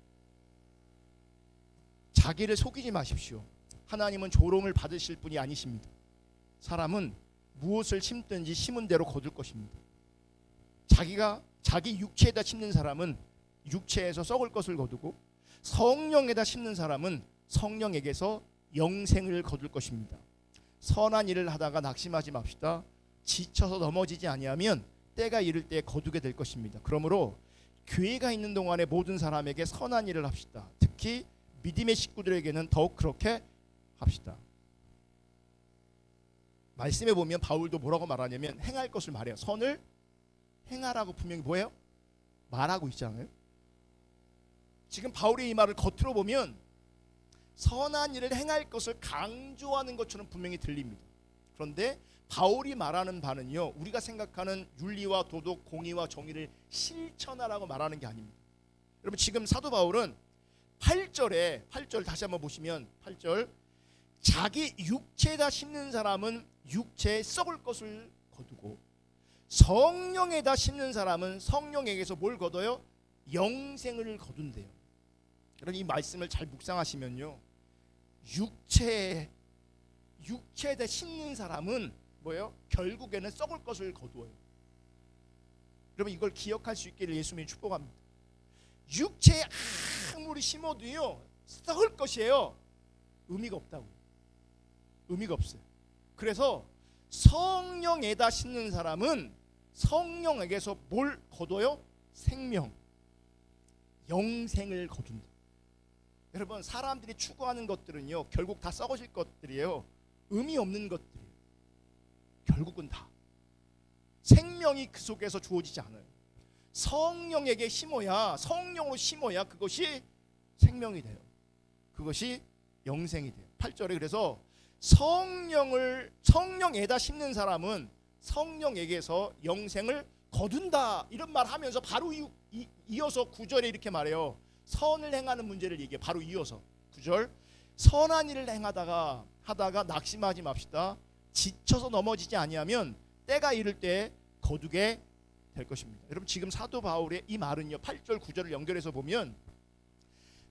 자기를 속이지 마십시오. 하나님은 조롱을 받으실 분이 아니십니다. 사람은 무엇을 심든지 심은 대로 거둘 것입니다. 자기 육체에다 심는 사람은 육체에서 썩을 것을 거두고, 성령에다 심는 사람은 성령에게서 영생을 거둘 것입니다. 선한 일을 하다가 낙심하지 맙시다. 지쳐서 넘어지지 아니하면 때가 이를 때 거두게 될 것입니다. 그러므로 교회가 있는 동안에 모든 사람에게 선한 일을 합시다. 특히 믿음의 식구들에게는 더욱 그렇게 합시다. 말씀에 보면 바울도 뭐라고 말하냐면 행할 것을 말해요. 선을 행하라고 분명히 뭐예요? 말하고 있잖아요. 지금 바울의 이 말을 겉으로 보면 선한 일을 행할 것을 강조하는 것처럼 분명히 들립니다. 그런데 바울이 말하는 바는요, 우리가 생각하는 윤리와 도덕, 공의와 정의를 실천하라고 말하는 게 아닙니다. 여러분 지금 사도 바울은 8절 다시 한번 보시면 8절, 자기 육체에다 심는 사람은 육체에 썩을 것을 거두고 성령에다 심는 사람은 성령에게서 뭘 거둬요? 영생을 거둔대요. 여러분 이 말씀을 잘 묵상하시면요, 육체에다 심는 사람은 뭐예요? 결국에는 썩을 것을 거두어요. 여러분 이걸 기억할 수 있기를 예수님이 축복합니다. 육체에 아무리 심어도요 썩을 것이에요. 의미가 없다고요. 의미가 없어요. 그래서 성령에다 심는 사람은 성령에게서 뭘 거둬요? 생명, 영생을 거둔다. 여러분 사람들이 추구하는 것들은요 결국 다 썩어질 것들이에요. 의미 없는 것들이에요. 결국은 다 생명이 그 속에서 주어지지 않아요. 성령에게 심어야, 성령으로 심어야 그것이 생명이 돼요. 그것이 영생이 돼요. 8절에 그래서 성령에다 심는 사람은 성령에게서 영생을 거둔다, 이런 말 하면서 바로 이어서 9절에 이렇게 말해요. 선을 행하는 문제를 얘기해. 바로 이어서 9절, 선한 일을 하다가 낙심하지 맙시다. 지쳐서 넘어지지 아니하면 때가 이를 때 거두게 될 것입니다. 여러분 지금 사도 바울의 이 말은요 8절 9절을 연결해서 보면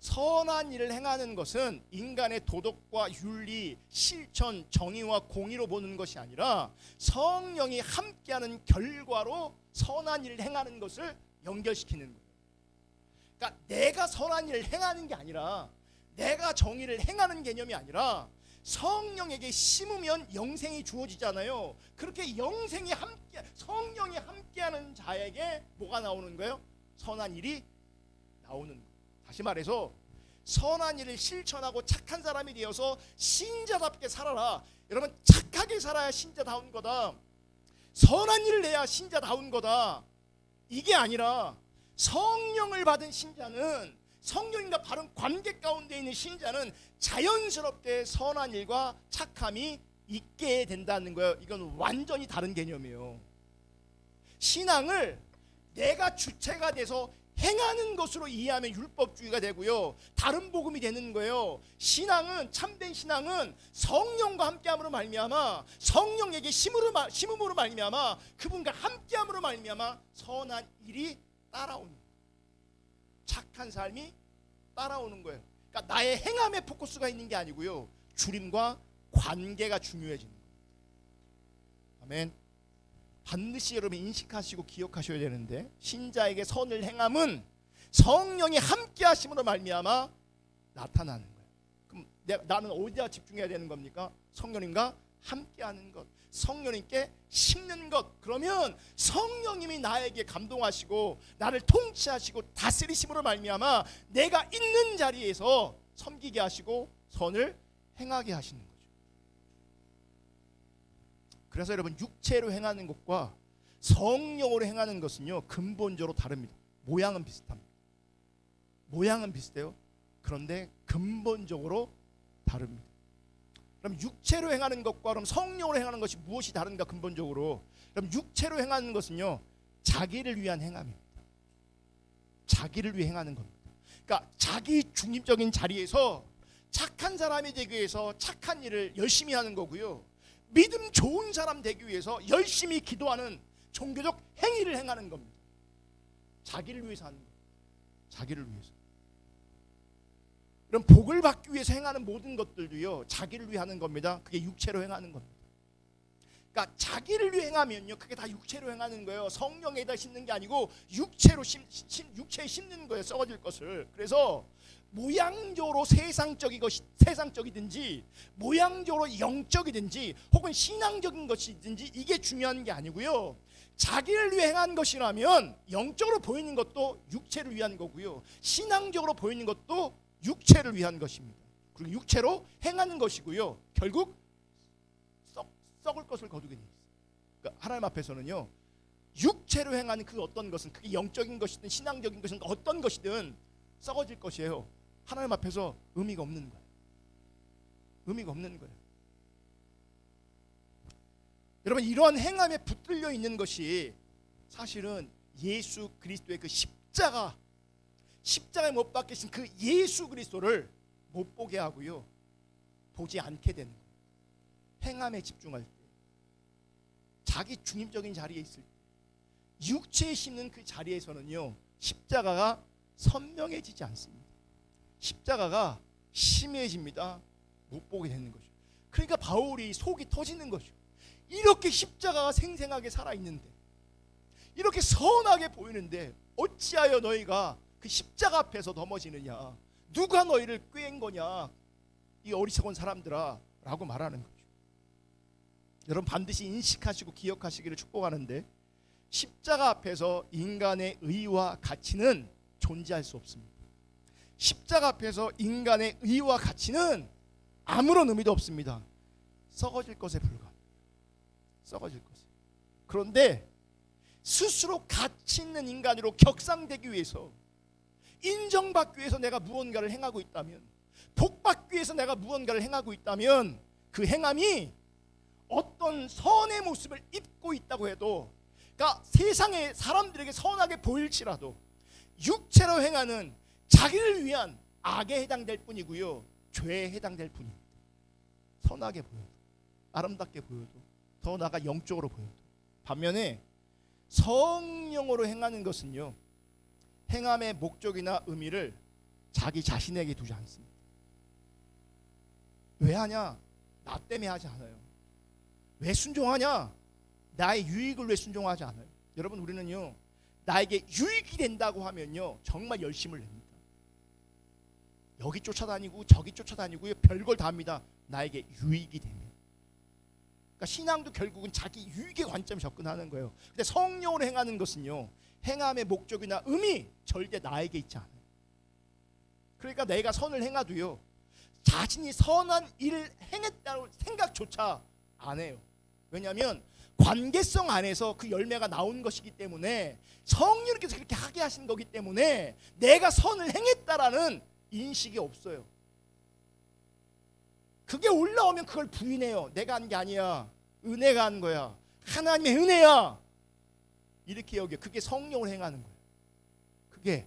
선한 일을 행하는 것은 인간의 도덕과 윤리, 실천, 정의와 공의로 보는 것이 아니라 성령이 함께하는 결과로 선한 일을 행하는 것을 연결시키는 거예요. 그러니까 내가 선한 일을 행하는 게 아니라, 내가 정의를 행하는 개념이 아니라 성령에게 심으면 영생이 주어지잖아요. 그렇게 성령이 함께하는 자에게 뭐가 나오는 거예요? 선한 일이 나오는 거예요. 다시 말해서 선한 일을 실천하고 착한 사람이 되어서 신자답게 살아라. 여러분 착하게 살아야 신자다운 거다. 선한 일을 해야 신자다운 거다. 이게 아니라 성령을 받은 신자는, 성령님과 바른 관계 가운데 있는 신자는 자연스럽게 선한 일과 착함이 있게 된다는 거예요. 이건 완전히 다른 개념이에요. 신앙을 내가 주체가 돼서 행하는 것으로 이해하면 율법주의가 되고요, 다른 복음이 되는 거예요. 신앙은, 참된 신앙은 성령과 함께함으로 말미암아, 성령에게 심음으로 말미암아, 그분과 함께함으로 말미암아 선한 일이 따라오는 거예요. 착한 삶이 따라오는 거예요. 그러니까 나의 행함에 포커스가 있는 게 아니고요, 주님과 관계가 중요해지는 거예요. 아멘. 반드시 여러분 인식하시고 기억하셔야 되는데, 신자에게 선을 행함은 성령이 함께 하심으로 말미암아 나타나는 거예요. 그럼 나는 어디다 집중해야 되는 겁니까? 성령님과 함께 하는 것, 성령님께 심는 것. 그러면 성령님이 나에게 감동하시고 나를 통치하시고 다스리심으로 말미암아 내가 있는 자리에서 섬기게 하시고 선을 행하게 하시는 거죠. 그래서 여러분, 육체로 행하는 것과 성령으로 행하는 것은요, 근본적으로 다릅니다. 모양은 비슷합니다. 모양은 비슷해요. 그런데 근본적으로 다릅니다. 그럼 육체로 행하는 것과 그럼 성령으로 행하는 것이 무엇이 다른가? 근본적으로, 그럼 육체로 행하는 것은요, 자기를 위한 행함입니다. 자기를 위해 행하는 겁니다. 그러니까 자기 중립적인 자리에서 착한 사람이 되기 위해서 착한 일을 열심히 하는 거고요, 믿음 좋은 사람 되기 위해서 열심히 기도하는 종교적 행위를 행하는 겁니다. 자기를 위해서 하는 겁니다. 자기를 위해서. 그럼 복을 받기 위해서 행하는 모든 것들도요, 자기를 위해 하는 겁니다. 그게 육체로 행하는 겁니다. 그러니까 자기를 위해 행하면요, 그게 다 육체로 행하는 거예요. 성령에다 심는 게 아니고 육체에 심는 거예요, 썩어질 것을. 그래서 모양적으로 세상적이든지 모양적으로 영적이든지 혹은 신앙적인 것이든지 이게 중요한 게 아니고요, 자기를 위해 행한 것이라면 영적으로 보이는 것도 육체를 위한 거고요, 신앙적으로 보이는 것도 육체를 위한 것입니다. 그리고 육체로 행하는 것이고요, 결국 썩을 것을 거두게 돼 있어요. 그러니까 하나님 앞에서는요, 육체로 행하는 그 어떤 것은, 그게 영적인 것이든 신앙적인 것이든 어떤 것이든 썩어질 것이에요. 하나님 앞에서 의미가 없는 거예요. 의미가 없는 거예요. 여러분, 이러한 행함에 붙들려 있는 것이 사실은 예수 그리스도의 그 십자가에 못 박히신 그 예수 그리스도를 못 보게 하고요, 보지 않게 되는 거예요. 행함에 집중할 때, 자기 중립적인 자리에 있을 때, 육체에 심는 그 자리에서는요, 십자가가 선명해지지 않습니다. 십자가가 심해집니다. 못 보게 되는 거죠. 그러니까 바울이 속이 터지는 거죠. 이렇게 십자가가 생생하게 살아있는데, 이렇게 선하게 보이는데 어찌하여 너희가 그 십자가 앞에서 넘어지느냐? 누가 너희를 꾀인 거냐? 이 어리석은 사람들아, 라고 말하는 거죠. 여러분, 반드시 인식하시고 기억하시기를 축복하는데, 십자가 앞에서 인간의 의와 가치는 존재할 수 없습니다. 십자가 앞에서 인간의 의와 가치는 아무런 의미도 없습니다. 썩어질 것에 불과합니다. 썩어질 것에. 그런데 스스로 가치 있는 인간으로 격상되기 위해서, 인정받기 위해서 내가 무언가를 행하고 있다면, 복받기 위해서 내가 무언가를 행하고 있다면, 그 행함이 어떤 선의 모습을 입고 있다고 해도, 그러니까 세상의 사람들에게 선하게 보일지라도 육체로 행하는 자기를 위한 악에 해당될 뿐이고요, 죄에 해당될 뿐입니다. 선하게 보여도, 아름답게 보여도, 더 나아가 영적으로 보여도. 반면에 성령으로 행하는 것은요, 행함의 목적이나 의미를 자기 자신에게 두지 않습니다. 왜 하냐? 나 때문에 하지 않아요. 왜 순종하냐? 나의 유익을 위해 순종하지 않아요. 여러분, 우리는요, 나에게 유익이 된다고 하면요, 정말 열심을 냅니다. 여기 쫓아다니고 저기 쫓아다니고요, 별걸 다 합니다. 나에게 유익이 되면. 그러니까 신앙도 결국은 자기 유익의 관점에 접근하는 거예요. 근데 성령으로 행하는 것은요, 행함의 목적이나 의미 절대 나에게 있지 않아요. 그러니까 내가 선을 행하도요, 자신이 선한 일을 행했다는 생각조차 안 해요. 왜냐하면 관계성 안에서 그 열매가 나온 것이기 때문에, 성령께서 그렇게 하게 하신 거기 때문에 내가 선을 행했다라는 인식이 없어요. 그게 올라오면 그걸 부인해요. 내가 한 게 아니야, 은혜가 한 거야, 하나님의 은혜야, 이렇게 여겨. 그게 성령을 행하는 거예요. 그게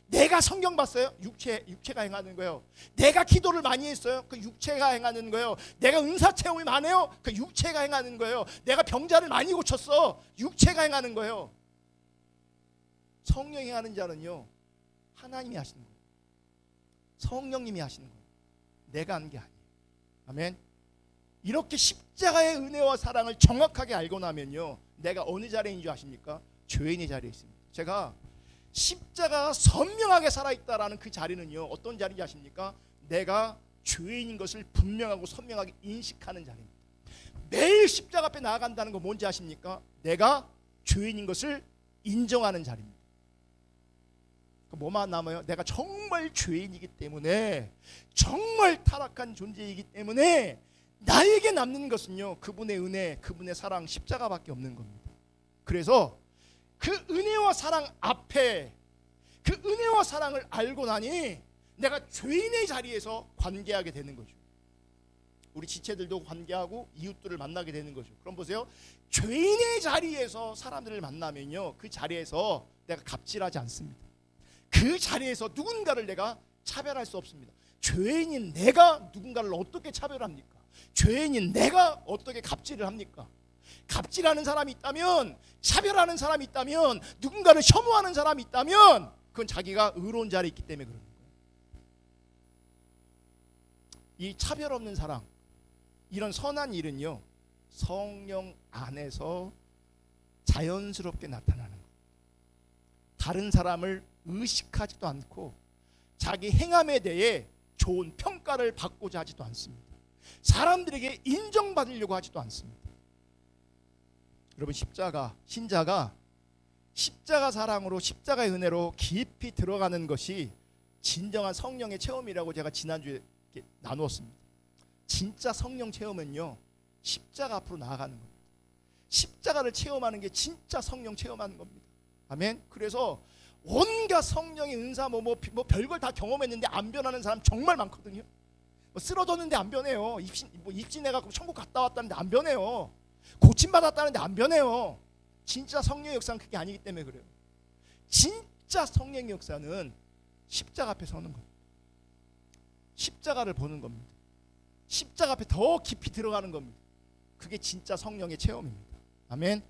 내가 성경 봤어요? 육체가 행하는 거예요. 내가 기도를 많이 했어요? 그 육체가 행하는 거예요. 내가 은사 체험이 많아요? 그 육체가 행하는 거예요. 내가 병자를 많이 고쳤어? 육체가 행하는 거예요. 성령이 행하는 자는요, 하나님이 하시는 거예요. 성령님이 하시는 거예요. 내가 한 게 아니에요. 아멘. 이렇게 십자가의 은혜와 사랑을 정확하게 알고 나면요, 내가 어느 자리에 있는 줄 아십니까? 죄인의 자리에 있습니다. 제가 십자가가 선명하게 살아있다라는 그 자리는요, 어떤 자리인지 아십니까? 내가 죄인인 것을 분명하고 선명하게 인식하는 자리입니다. 매일 십자가 앞에 나아간다는 거 뭔지 아십니까? 내가 죄인인 것을 인정하는 자리입니다. 뭐만 남아요? 내가 정말 죄인이기 때문에, 정말 타락한 존재이기 때문에 나에게 남는 것은요, 그분의 은혜, 그분의 사랑, 십자가밖에 없는 겁니다. 그래서 그 은혜와 사랑 앞에, 그 은혜와 사랑을 알고 나니 내가 죄인의 자리에서 관계하게 되는 거죠. 우리 지체들도 관계하고 이웃들을 만나게 되는 거죠. 그럼 보세요, 죄인의 자리에서 사람들을 만나면요, 그 자리에서 내가 갑질하지 않습니다. 그 자리에서 누군가를 내가 차별할 수 없습니다. 죄인인 내가 누군가를 어떻게 차별합니까? 죄인인 내가 어떻게 갑질을 합니까? 갑질하는 사람이 있다면, 차별하는 사람이 있다면, 누군가를 혐오하는 사람이 있다면 그건 자기가 의로운 자리에 있기 때문에 그러는 거예요. 이 차별 없는 사랑, 이런 선한 일은요, 성령 안에서 자연스럽게 나타나는 거예요. 다른 사람을 의식하지도 않고 자기 행함에 대해 좋은 평가를 받고자 하지도 않습니다. 사람들에게 인정받으려고 하지도 않습니다. 여러분, 신자가 십자가 사랑으로, 십자가의 은혜로 깊이 들어가는 것이 진정한 성령의 체험이라고 제가 지난주에 나누었습니다. 진짜 성령 체험은요, 십자가 앞으로 나아가는 겁니다. 십자가를 체험하는 게 진짜 성령 체험하는 겁니다. 아멘. 그래서 온갖 성령의 은사 뭐 별걸 다 경험했는데 안 변하는 사람 정말 많거든요. 쓰러졌는데 안 변해요. 입신해갖고 천국 갔다 왔다는데 안 변해요. 고침받았다는데 안 변해요. 진짜 성령의 역사는 그게 아니기 때문에 그래요. 진짜 성령의 역사는 십자가 앞에 서는 겁니다. 십자가를 보는 겁니다. 십자가 앞에 더 깊이 들어가는 겁니다. 그게 진짜 성령의 체험입니다. 아멘.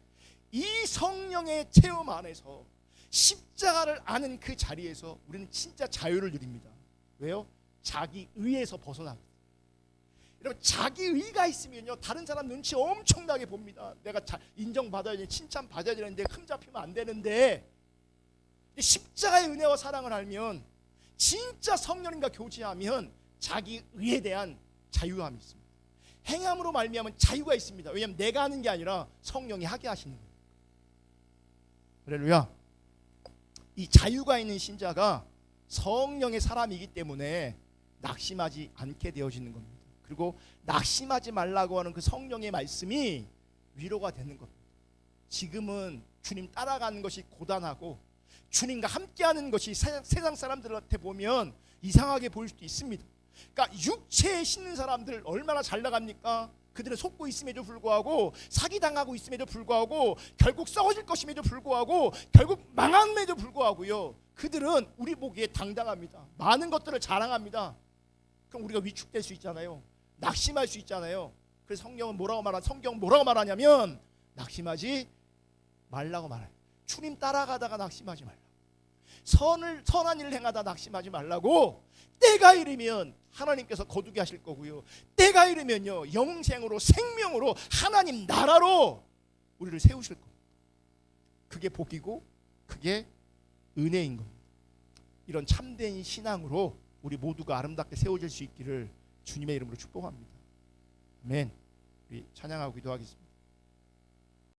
이 성령의 체험 안에서, 십자가를 아는 그 자리에서 우리는 진짜 자유를 누립니다. 왜요? 자기 의에서 벗어나거든요. 여러분, 자기 의가 있으면요, 다른 사람 눈치 엄청나게 봅니다. 내가 인정받아야 되는데, 칭찬받아야 되는데, 흠잡히면 안 되는데, 십자가의 은혜와 사랑을 알면, 진짜 성령님과 교제하면 자기 의에 대한 자유함이 있습니다. 행함으로 말미암은 자유가 있습니다. 왜냐하면 내가 하는 게 아니라 성령이 하게 하시는 거예요. 할렐루야. 이 자유가 있는 신자가 성령의 사람이기 때문에 낙심하지 않게 되어지는 겁니다. 그리고 낙심하지 말라고 하는 그 성령의 말씀이 위로가 되는 겁니다. 지금은 주님 따라가는 것이 고단하고 주님과 함께하는 것이 세상 사람들한테 보면 이상하게 보일 수도 있습니다. 그러니까 육체에 신는 사람들 얼마나 잘 나갑니까? 그들은 속고 있음에도 불구하고, 사기당하고 있음에도 불구하고, 결국 썩어질 것임에도 불구하고, 결국 망함에도 불구하고요, 그들은 우리 보기에 당당합니다. 많은 것들을 자랑합니다. 그럼 우리가 위축될 수 있잖아요. 낙심할 수 있잖아요. 그래서 성경은 성경 뭐라고 말하냐면, 낙심하지 말라고 말해요. 주님 따라가다가 낙심하지 말라고, 선한 일을 행하다 낙심하지 말라고. 때가 이르면 하나님께서 거두게 하실 거고요, 때가 이르면요, 영생으로, 생명으로, 하나님 나라로 우리를 세우실 겁니다. 그게 복이고 그게 은혜인 겁니다. 이런 참된 신앙으로 우리 모두가 아름답게 세워질 수 있기를 주님의 이름으로 축복합니다. 아멘. 우리 찬양하고 기도하겠습니다.